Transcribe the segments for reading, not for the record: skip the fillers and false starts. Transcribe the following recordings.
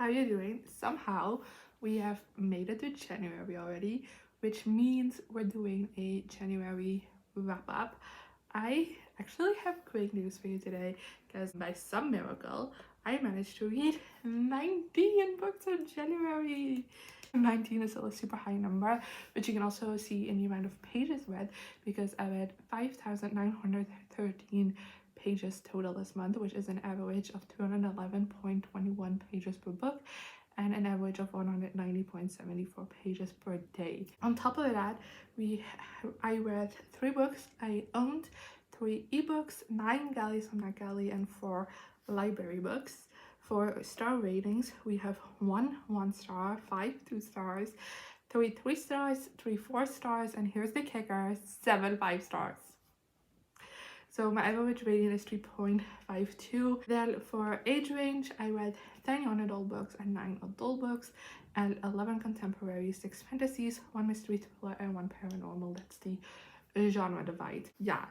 how you doing? Somehow we have made it to January already, which means we're doing a January wrap up. I actually have great news for you today because by some miracle I managed to read 19 books in January. 19 is still a super high number, but you can also see in the amount of pages read because I read 5,913 pages total this month, which is an average of 211.21 pages per book and an average of 190.74 pages per day. On top of that, I read 3 books I owned, 3 ebooks, 9 galleys from NetGalley, and 4 library books. For star ratings, we have 1 star, 5 2 stars, 3 3 stars, 3 4 stars, and here's the kicker, 7 5 stars. So my average rating is 3.52. Then for age range, I read 10 young adult books and 9 adult books, and 11 contemporary, 6 fantasies, 1 mystery thriller, and 1 paranormal. That's the genre divide. Yeah,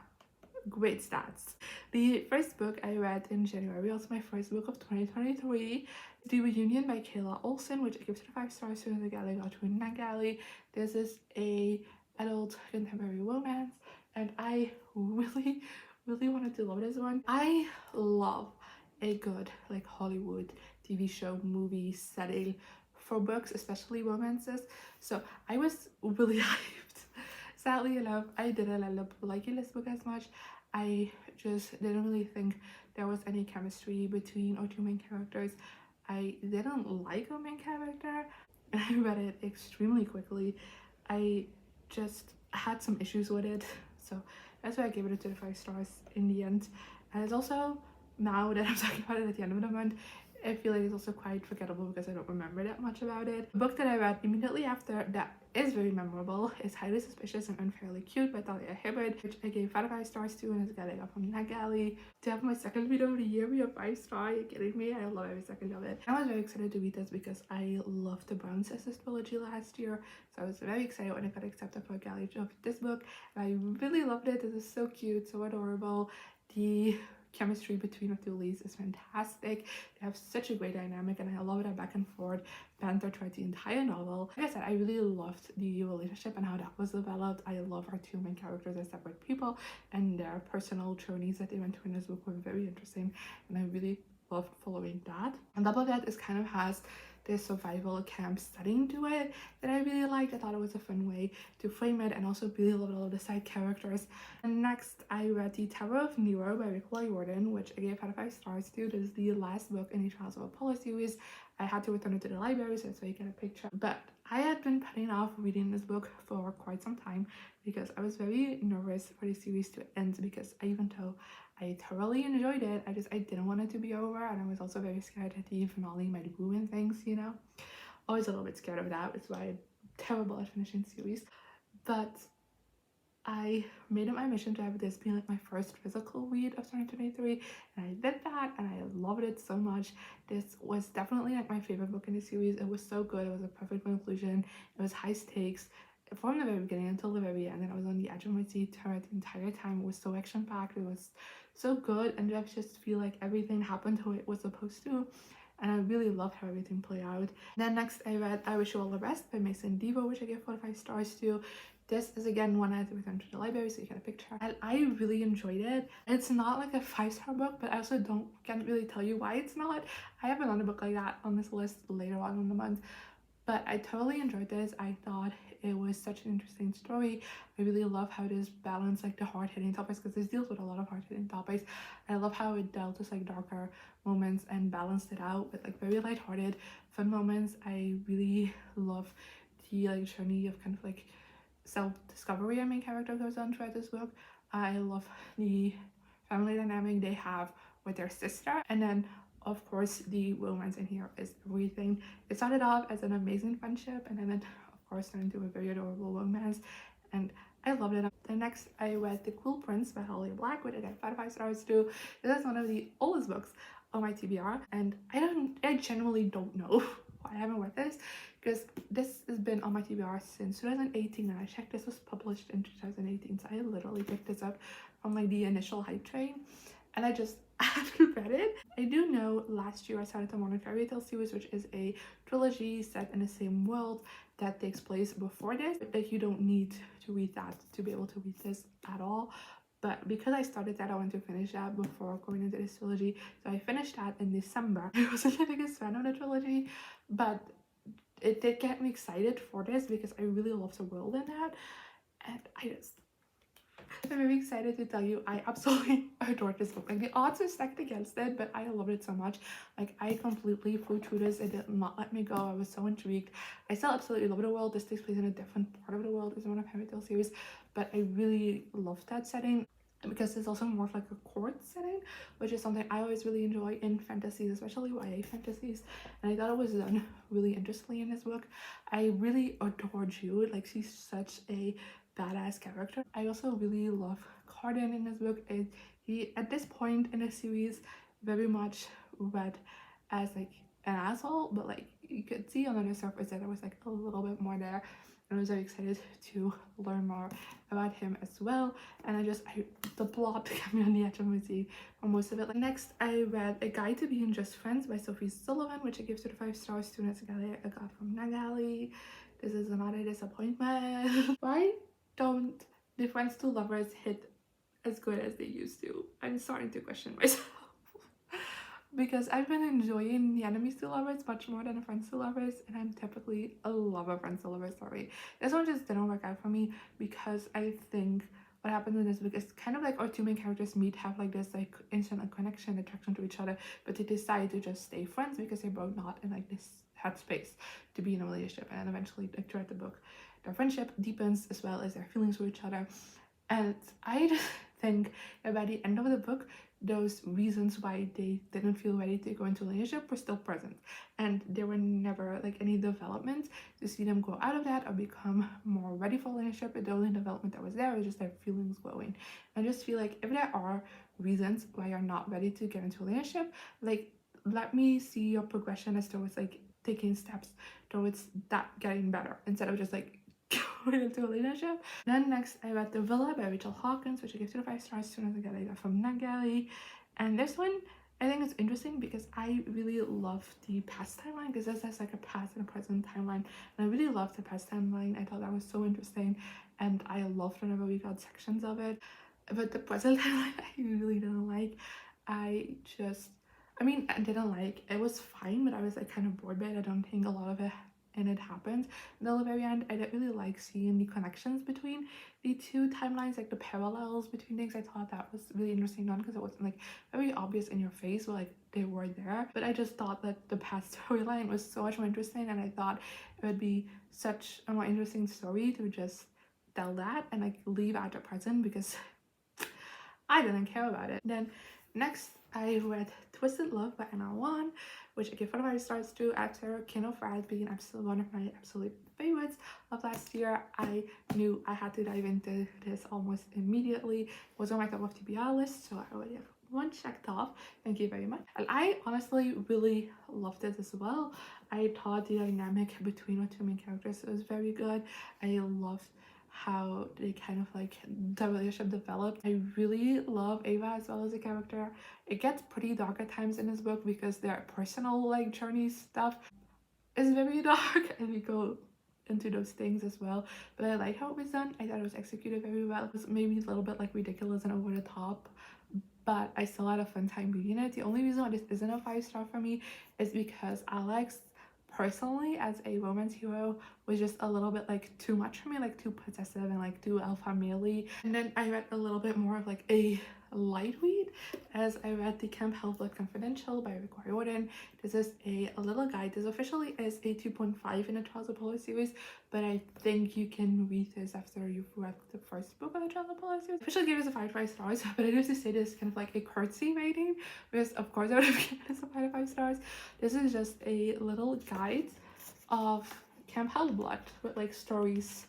great stats. The first book I read in January was my first book of 2023, The Reunion by Kayla Olson, which I give 5 stars to the Galley got to NetGalley. This is a adult contemporary romance, and I really wanted to love this one. I love a good like Hollywood TV show movie setting for books, especially romances, so I was really hyped. Sadly enough, I didn't end up liking this book as much. I just didn't really think there was any chemistry between our 2 main characters. I didn't like our main character and I read it extremely quickly. I just had some issues with it, so that's why I gave it 2 to 5 stars in the end. And it's also, now that I'm talking about it at the end of the month, I feel like it's also quite forgettable because I don't remember that much about it. The book that I read immediately after that is very memorable is Highly Suspicious and Unfairly Cute by Talia Hibbert, which I gave 5 stars to, and it's got up from NetGalley. To have my second read of the year be a 5 star, are you kidding me? I love every second of it. I was very excited to read this because I loved the Brown Sisters trilogy last year, so I was very excited when I got accepted for a Galley of this book. And I really loved it. This is so cute, so adorable. The chemistry between the 2 leads is fantastic. They have such a great dynamic, and I love that back and forth banter throughout the entire novel. Like I said, I really loved the relationship and how that was developed. I love our 2 main characters as separate people, and their personal journeys that they went through in this book were very interesting, and I really loved following that. On top of that, it kind of has this survival camp setting to it that I really liked. I thought it was a fun way to frame it, and also really loved all of the side characters. And next, I read the Tower of Nero by Rick Riordan, which I gave 5 stars to. This is the last book in the Trials of Apollo series. I had to return it to the library, so that's why you get a picture. But I had been putting off reading this book for quite some time because I was very nervous for the series to end, because even though I thoroughly enjoyed it, I didn't want it to be over, and I was also very scared that the finale might ruin things, you know? Always a little bit scared of that, which is why I'm terrible at finishing series. But I made it my mission to have this be like my first physical read of 2023, and I did that, and I loved it so much. This was definitely like my favorite book in the series. It was so good. It was a perfect conclusion. It was high stakes from the very beginning until the very end, and I was on the edge of my seat throughout the entire time. It was so action-packed. It was so good, and I just feel like everything happened the way it was supposed to, and I really loved how everything played out. Then next, I read I Wish You All the Best by Mason Deaver, which I gave 4 to 5 stars to. This is again one I had to return to the library, so you get a picture, and I really enjoyed it. It's not like a 5-star book, but I also can't really tell you why it's not. I have another book like that on this list later on in the month, but I totally enjoyed this. I thought it was such an interesting story. I really love how this balanced like the hard-hitting topics, because this deals with a lot of hard-hitting topics. I love how it dealt with like darker moments and balanced it out with like very lighthearted fun moments. I really love the like journey of kind of like self-discovery our main character goes on throughout this book. I love the family dynamic they have with their sister, and then of course the romance in here is everything. It started off as an amazing friendship, and then of course turned into a very adorable romance, and I loved it. Then next, I read The Cruel Prince by Holly Black, which I got 5 stars to. This is one of the oldest books on my TBR, and I genuinely don't know why I haven't read this, because this has been on my TBR since 2018, and I checked this was published in 2018, so I literally picked this up from like the initial hype train, and I just haven't read it. I do know last year I started the Modern Fairy Tale series, which is a trilogy set in the same world that takes place before this. Like, you don't need to read that to be able to read this at all. But because I started that, I wanted to finish that before going into this trilogy. So I finished that in December. I wasn't the biggest fan of the trilogy, but it did get me excited for this because I really love the world in that. And I'm very excited to tell you I absolutely adored this book. Like, the odds are stacked against it, but I loved it so much. Like, I completely flew through this. It did not let me go. I was so intrigued. I still absolutely love the world. This takes place in a different part of the world as one of Fairy Tale series, but I really loved that setting because it's also more of like a court setting, which is something I always really enjoy in fantasies, especially YA fantasies. And I thought it was done really interestingly in this book. I really adore Jude. Like, she's such a badass character. I also really love Carden in this book. He, at this point in the series, very much read as like an asshole, but like you could see on the surface that there was like a little bit more there. And I was very excited to learn more about him as well. And the plot kept me on the edge of my seat for most of it. Like, next, I read A Guide to Being Just Friends by Sophie Sullivan, which I give 5 stars to, and it's a guy I got from Nagali. This is another disappointment. Why don't the Friends to Lovers hit as good as they used to? I'm starting to question myself. Because I've been enjoying the Enemies to Lovers much more than the Friends to Lovers, and I'm typically a lover of Friends to Lovers story. This one just didn't work out for me because I think what happens in this book is kind of like our two main characters have like this like instant connection, attraction to each other, but they decide to just stay friends because they're both not in like this headspace to be in a relationship. And then eventually, like, throughout the book, their friendship deepens as well as their feelings for each other. And I just think that by the end of the book, those reasons why they didn't feel ready to go into a relationship were still present, and there were never like any development to see them go out of that or become more ready for a relationship. The only development that was there was just their feelings glowing. I just feel like if there are reasons why you're not ready to get into a relationship, like, let me see your progression as towards like taking steps towards that getting better instead of just like going into a relationship. Then next, I read The Villa by Rachel Hawkins, which I gave 5 stars to, and I got from Nagali. And this one, I think it's interesting because I really love the past timeline, because this has like a past and a present timeline, and I really loved the past timeline. I thought that was so interesting, and I loved whenever we got sections of it. But the present timeline, I really didn't like. I didn't like. It was fine, but I was like kind of bored by it. I don't think a lot of it and it happened until the very end. I didn't really like seeing the connections between the two timelines, like the parallels between things. I thought that was really interesting done because it wasn't like very obvious in your face, but like they were there. But I just thought that the past storyline was so much more interesting, and I thought it would be such a more interesting story to just tell that and like leave out the present, because I didn't care about it. Then next, I read Twisted Love by Ana Huang, which I gave 5 stars to after King of Elfhame being one of my absolute favorites of last year. I knew I had to dive into this almost immediately. It was on my top of TBR list, so I already have one checked off. Thank you very much. And I honestly really loved it as well. I thought the dynamic between the two main characters was very good. I loved how they kind of like the relationship developed. I really love Ava as well as a character. It gets pretty dark at times in this book because their personal like journey stuff is very dark, and we go into those things as well. But I like how it was done. I thought it was executed very well. It was maybe a little bit like ridiculous and over the top, but I still had a fun time reading it. The only reason why this isn't a 5-star for me is because Alex, personally, as a romance hero, was just a little bit like too much for me, like too possessive and like too alpha male-y. And then I read a little bit more of like a light read as I read The Camp Half-Blood Confidential by Rick Riordan. This is a little guide. This officially is a 2.5 in the Trials of Polar series, but I think you can read this after you've read the first book of the Trials of Polar series. Officially gave this a 5 stars, but I used to say this kind of like a curtsy rating, because of course I would have given this a 5 stars. This is just a little guide of Camp Half-Blood with like stories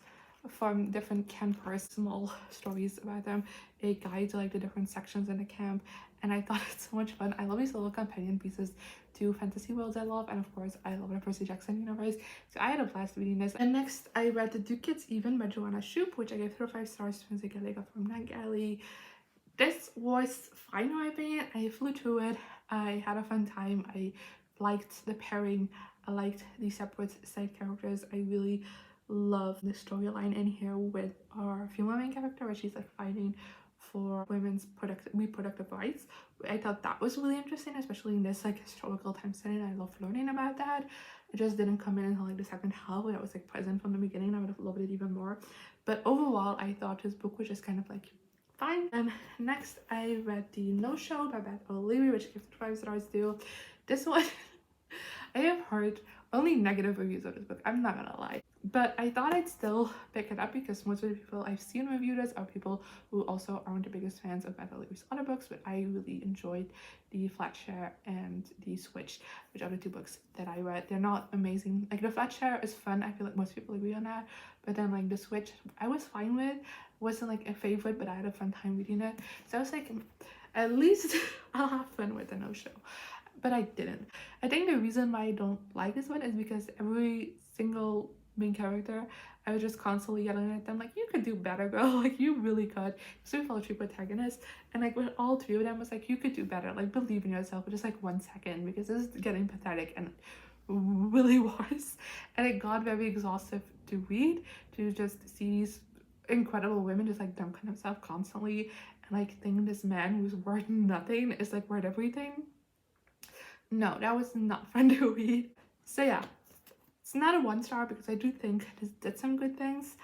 from different campers, small stories about them, a guide to like the different sections in the camp, and I thought it's so much fun. I love these little companion pieces to fantasy worlds I love, and of course I love the Percy Jackson universe, so I had a blast reading this. And next I read The Do Kids Even by Joanna Schupe, which I gave 5 stars to Lega from Nagali. This was fine in my opinion. I flew through it. I had a fun time. I liked the pairing. I liked the separate side characters. I really love the storyline in here with our female main character where she's like fighting for women's reproductive rights. I thought that was really interesting, especially in this like historical time setting. I love learning about that. It just didn't come in until like the second half where I was like present from the beginning. I would have loved it even more. But overall, I thought his book was just kind of like fine. And next I read The No Show by Beth O'Leary, which I gave 5 stars to. This one I have heard only negative reviews of this book, I'm not gonna lie, but I thought I'd still pick it up because most of the people I've seen review this are people who also aren't the biggest fans of Beth O'Leary's other books. But I really enjoyed the Flatshare and the Switch, which are the 2 books that I read. They're not amazing. Like the Flatshare is fun, I feel like most people agree on that, but then like the Switch I was fine with. Wasn't like a favorite, but I had a fun time reading it, so I was like, at least I'll have fun with The No Show. But I didn't. I think the reason why I don't like this one is because every single main character, I was just constantly yelling at them like, you could do better, girl. Like you really could. So we followed 3 protagonists, and like with all 3 of them was like, you could do better. Like believe in yourself for just like 1 second, because this is getting pathetic, and it really was. And it got very exhaustive to read, to just see these incredible women just like dumping themselves constantly, and like thinking this man who's worth nothing is like worth everything. No, that was not fun to read. So yeah, it's not a 1 star because I do think this did some good things.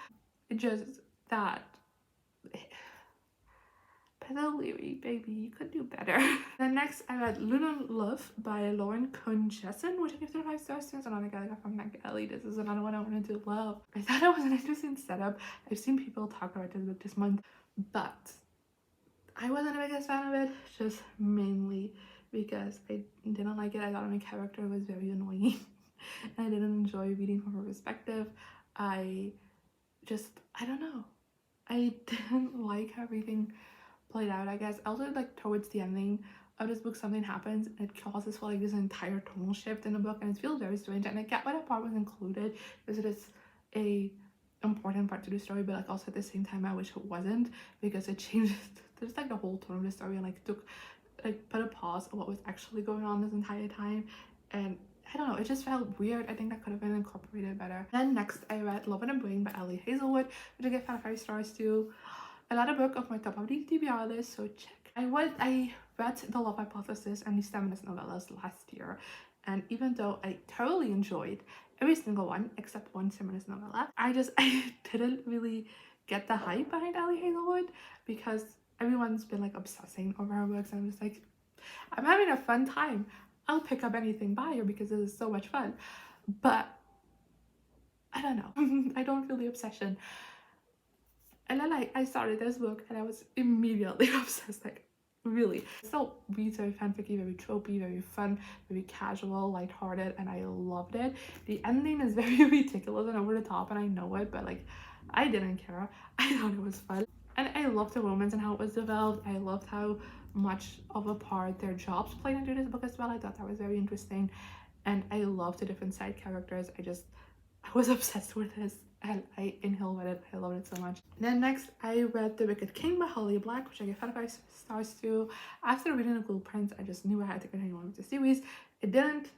It just that Beth O'Leary, baby, you could do better. Then next I read Lunar Love by Lauren Kung Jessen, which I give 5 stars to. It's another guy like from that Ellie. This is another one I wanted to love. I thought it was an interesting setup. I've seen people talk about this book this month, but I wasn't the biggest fan of it, just mainly because I didn't like it. I thought my character was very annoying and I didn't enjoy reading from her perspective. I don't know. I didn't like how everything played out, I guess. Also, like towards the ending of this book, something happens and it causes for like this entire tonal shift in the book, and it feels very strange. And I get why that part was included because it is a important part to the story, but like also at the same time I wish it wasn't, because it changed just like the whole tone of the story and like put a pause on what was actually going on this entire time. And I don't know, it just felt weird. I think that could have been incorporated better. Then next I read Love in a Brain by Ali Hazelwood, which I gave 5 stars to. Another book of my top of the TBR list, so check. I read The Love Hypothesis and the feminist novellas last year, and even though I totally enjoyed every single one except one feminist novella, I didn't really get the hype behind Ali Hazelwood because everyone's been like obsessing over her books, and I'm just like, I'm having a fun time. I'll pick up anything by her because it is so much fun. But I don't know. I don't feel the obsession. And then I started this book and I was immediately obsessed, like really. Still reads very fanficky, very tropey, very fun, very casual, lighthearted, and I loved it. The ending is very ridiculous and over the top, and I know it, but like I didn't care. I thought it was fun. And I loved the romance and how it was developed. I loved how much of a part their jobs played into this book as well. I thought that was very interesting. And I loved the different side characters. I was obsessed with this. And I inhaled with it. I loved it so much. Then next I read The Wicked King by Holly Black, which I gave 5 stars to. After reading the blueprints, I just knew I had to continue on with the series. It didn't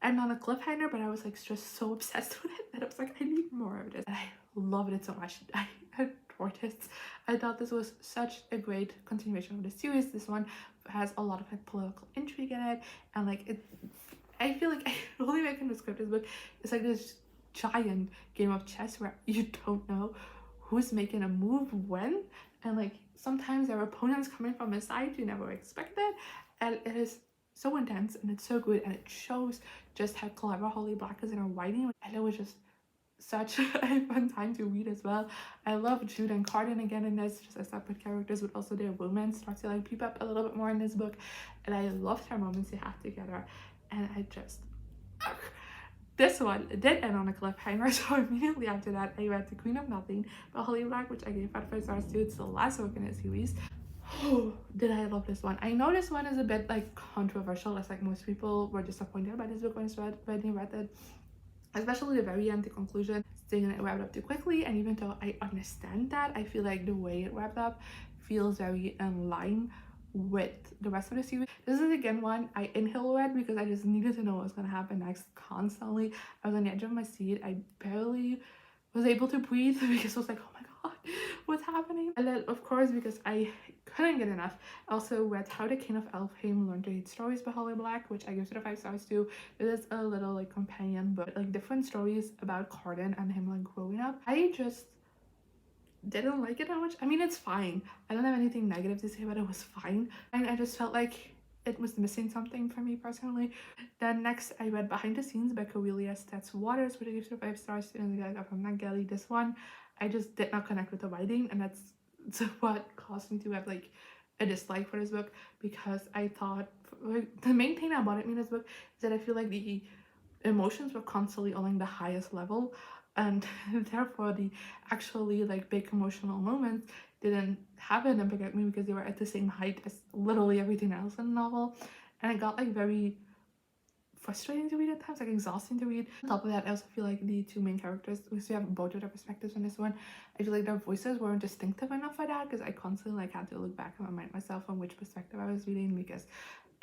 end on a cliffhanger, but I was like just so obsessed with it that I was like, I need more of this. And I loved it so much. I adored it. I thought this was such a great continuation of the series. This one has a lot of like political intrigue in it, and like it, I feel like the only way I can describe this book is like this giant game of chess where you don't know who's making a move when, and like sometimes their opponents coming from a side you never expected, and it is so intense and it's so good, and it shows just how clever Holly Black is in her writing, and it was just such a fun time to read as well. I love Jude and Carden again in this, just as separate characters, but also their romance starts to like peep up a little bit more in this book, and I loved their moments they had together. And I just this one did end on a cliffhanger, so immediately after that I read The Queen of Nothing by Holly Black, which I gave 5 stars to. It's the last book in the series. Oh, did I love this one. I know this one is a bit like controversial, as like most people were disappointed by this book when they read it, especially the very end, the conclusion, saying it wrapped up too quickly. And even though I understand that, I feel like the way it wrapped up feels very in line with the rest of the series. This is again one I inhale read because I just needed to know what was going to happen next constantly. I was on the edge of my seat. I barely was able to breathe because I was like, oh my god, what's happening? And then of course, because I couldn't get enough, I also read How the King of Elfhame Learned to Hate Stories by Holly Black, which I give 5 stars to. It is a little like companion book, like different stories about Carden and him like growing up. I just didn't like it that much. I mean, it's fine. I don't have anything negative to say, but it was fine. And I just felt like it was missing something for me personally. Then next, I read Behind the Scenes by Karelia Stetz-Waters, which I give 5 stars to. And I got from Nageli. This one, I just did not connect with the writing, and that's what caused me to have like a dislike for this book, because I thought like, the main thing that bothered me in this book is that I feel like the emotions were constantly on the highest level, and therefore the actually like big emotional moments didn't have an impact at me because they were at the same height as literally everything else in the novel, and it got like very frustrating to read at times, like exhausting to read. On top of that, I also feel like the two main characters, because we have both of their perspectives in this one, I feel like their voices weren't distinctive enough for that, because I constantly like had to look back and remind myself on which perspective I was reading, because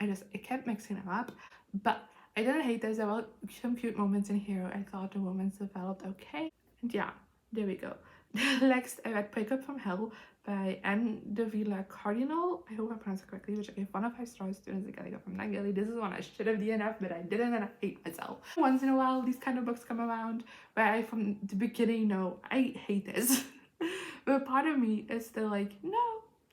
I kept mixing them up. But I didn't hate this. There were some cute moments in here. I thought the romance developed okay. And yeah, there we go. Next, I read Break Up From Hell by Anne de Villa Cardinal. I hope I pronounced it correctly, which I gave 1 of 5 stars to. As I got from Nageli. This is one I should have DNF'd, but I didn't, and I hate myself. Once in a while, these kind of books come around where I, from the beginning, know I hate this. But part of me is still like, no,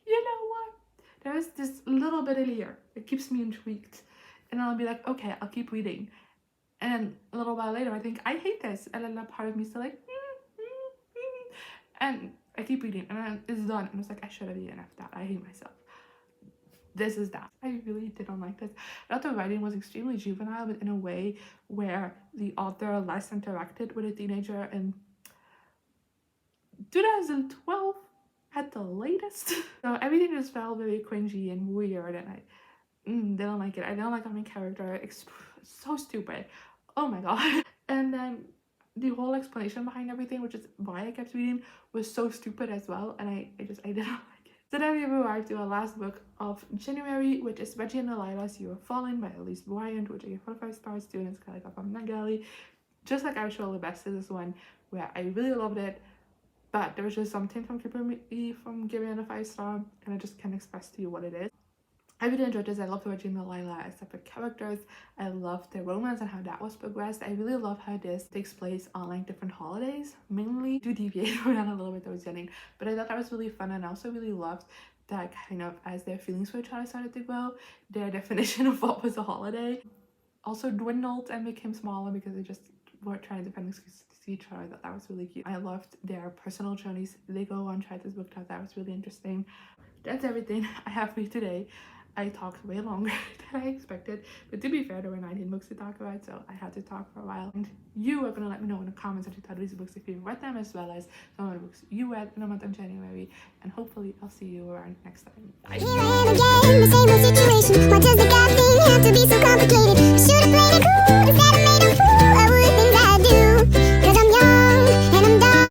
you know what? There is this little bit in here. It keeps me intrigued. And I'll be like, okay, I'll keep reading. And a little while later, I think, I hate this. And then that part of me is still like, and I keep reading, and then it's done. And it's like, I should have DNF'd that. I hate myself. This is that. I really didn't like this. I thought the writing was extremely juvenile, but in a way where the author less interacted with a teenager in 2012 at the latest. So everything just felt very cringy and weird, and I didn't like it. I didn't like our main character. It's so stupid. Oh my god. And then the whole explanation behind everything, which is why I kept reading, was so stupid as well, and I didn't like it. So then we arrived to our last book of January, which is Reggie and Delilah's You Are Falling by Elise Bryant, which I gave 4 of 5 stars to, and it's kind of like from Nageli. Just like I was sure the best is this one, where I really loved it, but there was just something from keeping me from giving it a 5 star, and I just can't express to you what it is. I really enjoyed this. I loved Reggie and Delilah as separate characters. I loved their romance and how that was progressed. I really love how this takes place on like different holidays, mainly to deviate from that a little bit towards the ending. But I thought that was really fun, and I also really loved that kind of as their feelings for each other started to grow, their definition of what was a holiday also dwindled and became smaller because they just were trying to find excuses to see each other. That was really cute. I loved their personal journeys they go on. Tried this book out. That was really interesting. That's everything I have for you today. I talked way longer than I expected, but to be fair, there were 19 books to talk about, so I had to talk for a while. And you are going to let me know in the comments what you thought of these books, if you read them, as well as some of the books you read in the month of January. And hopefully I'll see you around next time. Bye.